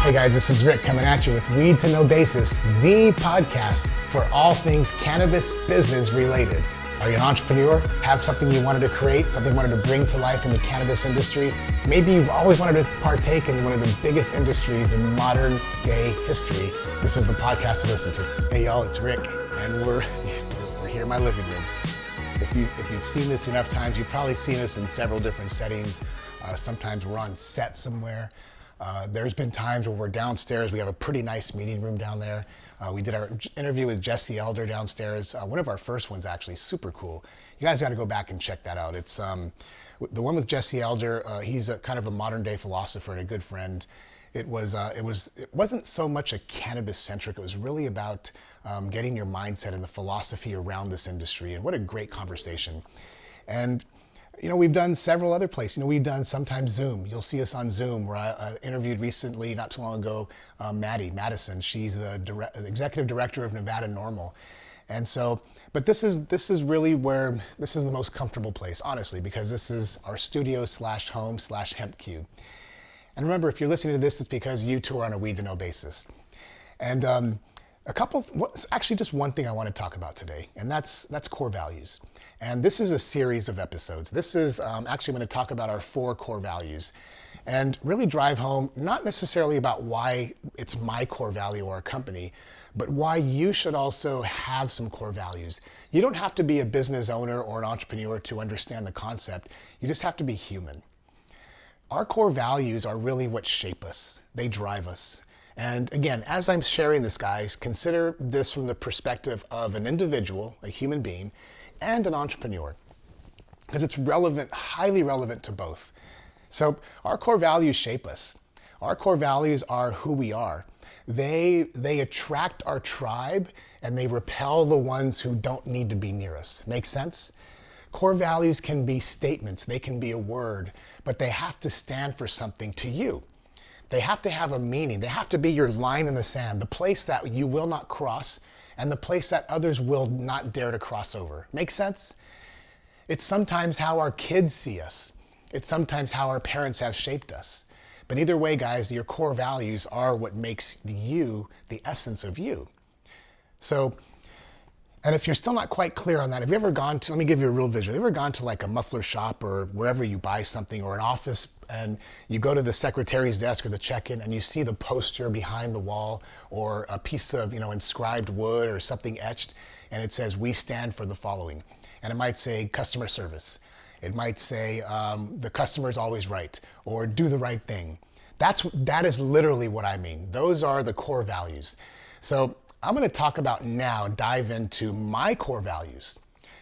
Hey guys, this is Rick coming at you with Weed to No Basis, the podcast for all things cannabis business related. Are you an entrepreneur? Have something you wanted to create, something you wanted to bring to life in the cannabis industry? Maybe you've always wanted to partake in one of the biggest industries in modern day history. This is the podcast to listen to. Hey y'all, it's Rick, and we're here in my living room. If you've seen this enough times, you've probably seen us in several different settings. Sometimes we're on set somewhere. There's been times where we're downstairs. We have a pretty nice meeting room down there. We did our interview with Jesse Elder downstairs. One of our first ones, actually, super cool. You guys got to go back and check that out. It's the one with Jesse Elder. He's kind of a modern day philosopher and a good friend. It wasn't so much a cannabis centric. It was really about getting your mindset and the philosophy around this industry. And what a great conversation. And we've done several other places. We've done sometimes Zoom. You'll see us on Zoom, where I interviewed recently, not too long ago, Maddie Madison. She's the executive director of Nevada Normal. And so, but this is really where, this is the most comfortable place, honestly, because this is our studio / home / hemp cube. And remember, if you're listening to this, it's because you two are on a Weed to No basis. And actually just one thing I want to talk about today, and that's core values. And this is a series of episodes. This is actually going to talk about our 4 core values and really drive home, not necessarily about why it's my core value or our company, but why you should also have some core values. You don't have to be a business owner or an entrepreneur to understand the concept. You just have to be human. Our core values are really what shape us. They drive us. And again, as I'm sharing this, guys, consider this from the perspective of an individual, a human being, and an entrepreneur, because it's relevant, highly relevant to both. So our core values shape us. Our core values are who we are. They attract our tribe, and they repel the ones who don't need to be near us. Make sense? Core values can be statements, they can be a word, but they have to stand for something to you. They have to have a meaning. They have to be your line in the sand, the place that you will not cross and the place that others will not dare to cross over. Make sense? It's sometimes how our kids see us. It's sometimes how our parents have shaped us. But either way, guys, your core values are what makes you the essence of you. So, and if you're still not quite clear on that, have you ever gone to, let me give you a real visual. Have you ever gone to like a muffler shop or wherever you buy something, or an office, and you go to the secretary's desk or the check-in and you see the poster behind the wall or a piece of, inscribed wood or something etched, and it says, "We stand for the following." And it might say customer service. It might say the customer's always right, or do the right thing. That is literally what I mean. Those are the core values. So I'm going to dive into my core values.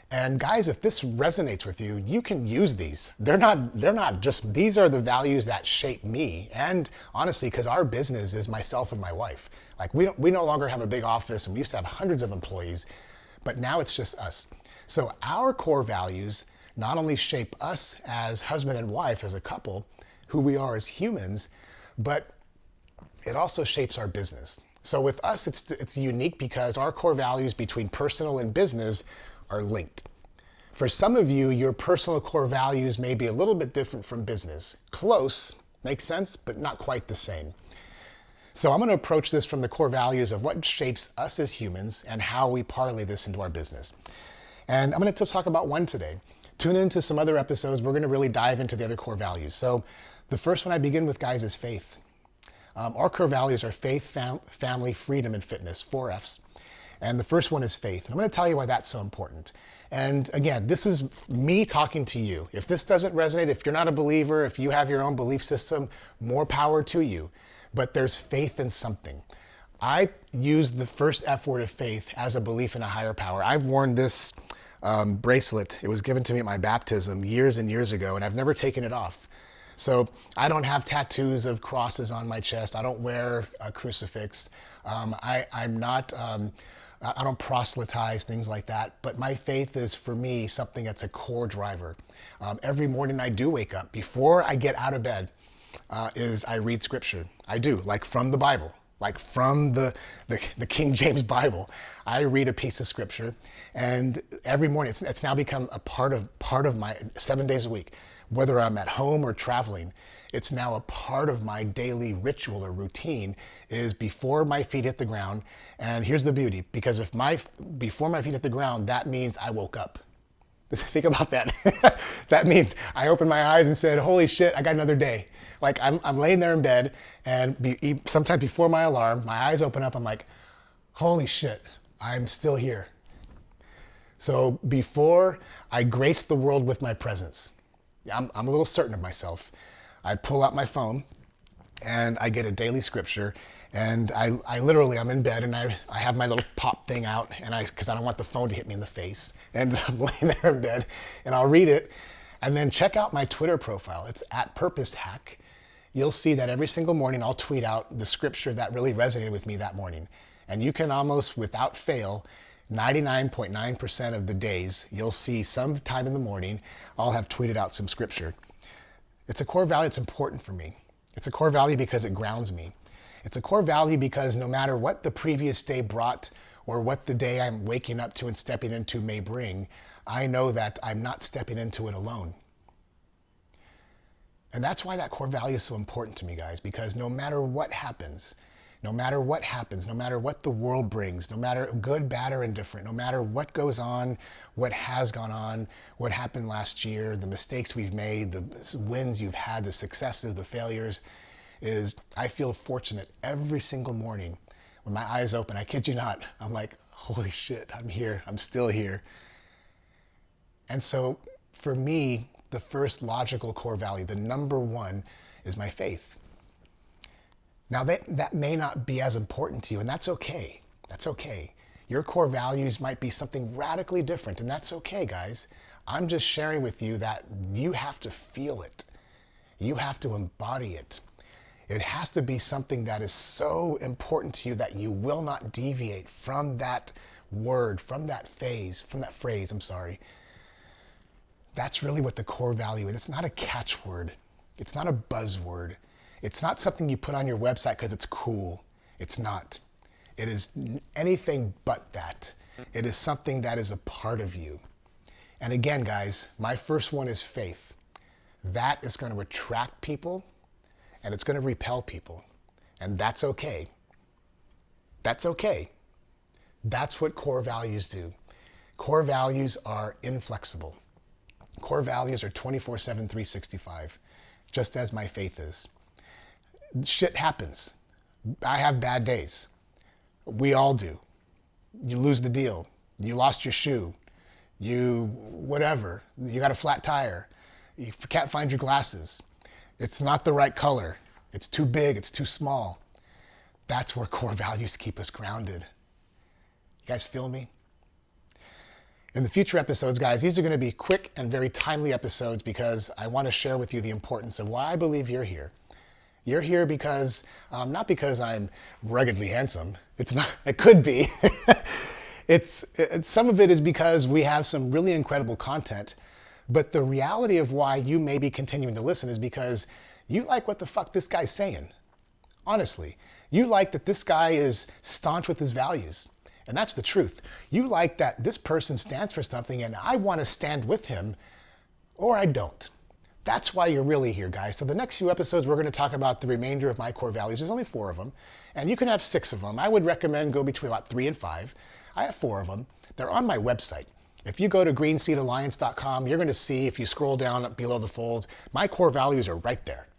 And guys, if this resonates with you, you can use these. They're not just, these are the values that shape me. And honestly, because our business is myself and my wife. Like we no longer have a big office, and we used to have hundreds of employees, but now it's just us. So our core values not only shape us as husband and wife, as a couple, who we are as humans, but it also shapes our business. So with us, it's unique because our core values between personal and business are linked. For some of you, your personal core values may be a little bit different from business. Close, makes sense, but not quite the same. So I'm going to approach this from the core values of what shapes us as humans and how we parlay this into our business. And I'm going to talk about one today. Tune into some other episodes. We're going to really dive into the other core values. So the first one I begin with, guys, is faith. Our core values are faith, family, freedom, and fitness, 4 F's. And the first one is faith. And I'm going to tell you why that's so important. And again, this is me talking to you. If this doesn't resonate, if you're not a believer, if you have your own belief system, more power to you. But there's faith in something. I use the first F word of faith as a belief in a higher power. I've worn this bracelet. It was given to me at my baptism years and years ago, and I've never taken it off. So I don't have tattoos of crosses on my chest. I don't wear a crucifix. I don't proselytize, things like that. But my faith is, for me, something that's a core driver. Every morning I do wake up. Before I get out of bed, I read scripture. I do, like from the Bible. like from the King James Bible. I read a piece of scripture, and every morning it's now become a part of my 7 days a week. Whether I'm at home or traveling, it's now a part of my daily ritual or routine is before my feet hit the ground. And here's the beauty, because before my feet hit the ground, that means I woke up. Think about that. That means I opened my eyes and said, holy shit, I got another day. Like I'm laying there in bed, and sometime before my alarm, my eyes open up, I'm like, holy shit, I'm still here. So before I grace the world with my presence, I'm a little certain of myself. I pull out my phone and I get a daily scripture, and I literally, I'm in bed and I have my little pop thing out, and because I don't want the phone to hit me in the face, and I'm laying there in bed and I'll read it, and then check out my Twitter profile. It's @PurposeHack. You'll see that every single morning I'll tweet out the scripture that really resonated with me that morning. And you can almost without fail, 99.9% of the days, you'll see sometime in the morning, I'll have tweeted out some scripture. It's a core value that's important for me. It's a core value because it grounds me. It's a core value because no matter what the previous day brought or what the day I'm waking up to and stepping into may bring, I know that I'm not stepping into it alone. And that's why that core value is so important to me, guys, because no matter what happens, no matter what the world brings, no matter good, bad, or indifferent, no matter what goes on, what has gone on, what happened last year, the mistakes we've made, the wins you've had, the successes, the failures, I feel fortunate every single morning when my eyes open. I kid you not. I'm like, holy shit, I'm here. I'm still here. And so for me, the first logical core value, the number one, is my faith. Now that may not be as important to you, and that's okay. That's okay. Your core values might be something radically different, and that's okay, guys. I'm just sharing with you that you have to feel it. You have to embody it. It has to be something that is so important to you that you will not deviate from that word, from that phrase, That's really what the core value is. It's not a catchword. It's not a buzzword. It's not something you put on your website because it's cool. It's not. It is anything but that. It is something that is a part of you. And again, guys, my first one is faith. That is going to attract people, and it's going to repel people. And that's okay. That's okay. That's what core values do. Core values are inflexible. Core values are 24/7, 365, just as my faith is. Shit happens. I have bad days. We all do. You lose the deal. You lost your shoe. You got a flat tire. You can't find your glasses. It's not the right color. It's too big. It's too small. That's where core values keep us grounded. You guys feel me? In the future episodes, guys, these are going to be quick and very timely episodes because I want to share with you the importance of why I believe you're here. You're here because, not because I'm ruggedly handsome. It's not, it could be. Some of it is because we have some really incredible content, but the reality of why you may be continuing to listen is because you like what the fuck this guy's saying. Honestly, you like that this guy is staunch with his values. And that's the truth. You like that this person stands for something and I want to stand with him, or I don't. That's why you're really here, guys. So the next few episodes, we're going to talk about the remainder of my core values. There's only 4 of them, and you can have 6 of them. I would recommend go between about 3 and 5. I have 4 of them. They're on my website. If you go to greenseedalliance.com, you're going to see, if you scroll down below the fold, my core values are right there.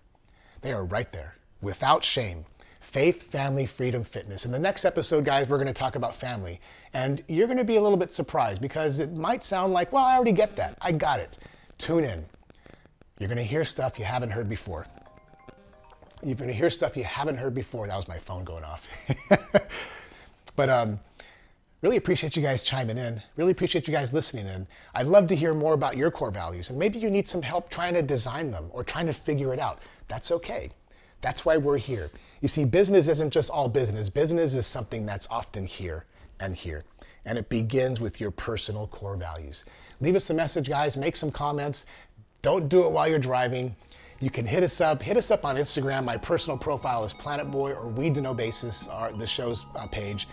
They are right there, without shame. Faith, family, freedom, fitness. In the next episode, guys, we're going to talk about family. And you're going to be a little bit surprised because it might sound like, well, I already get that. I got it. Tune in. You're going to hear stuff you haven't heard before. You're going to hear stuff you haven't heard before. That was my phone going off. But really appreciate you guys chiming in. Really appreciate you guys listening in. I'd love to hear more about your core values. And maybe you need some help trying to design them or trying to figure it out. That's okay. That's why we're here. You see, business isn't just all business. Business is something that's often here and here. And it begins with your personal core values. Leave us a message, guys. Make some comments. Don't do it while you're driving. You can hit us up on Instagram. My personal profile is Planet Boy, or Weed to No Basis, the show's page.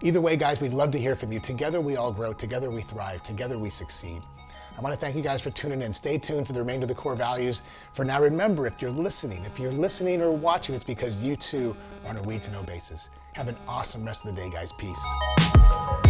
Either way, guys, we'd love to hear from you. Together we all grow, together we thrive, together we succeed. I want to thank you guys for tuning in. Stay tuned for the remainder of the core values. For now, remember, if you're listening or watching, it's because you too are on a Weed to No basis. Have an awesome rest of the day, guys. Peace.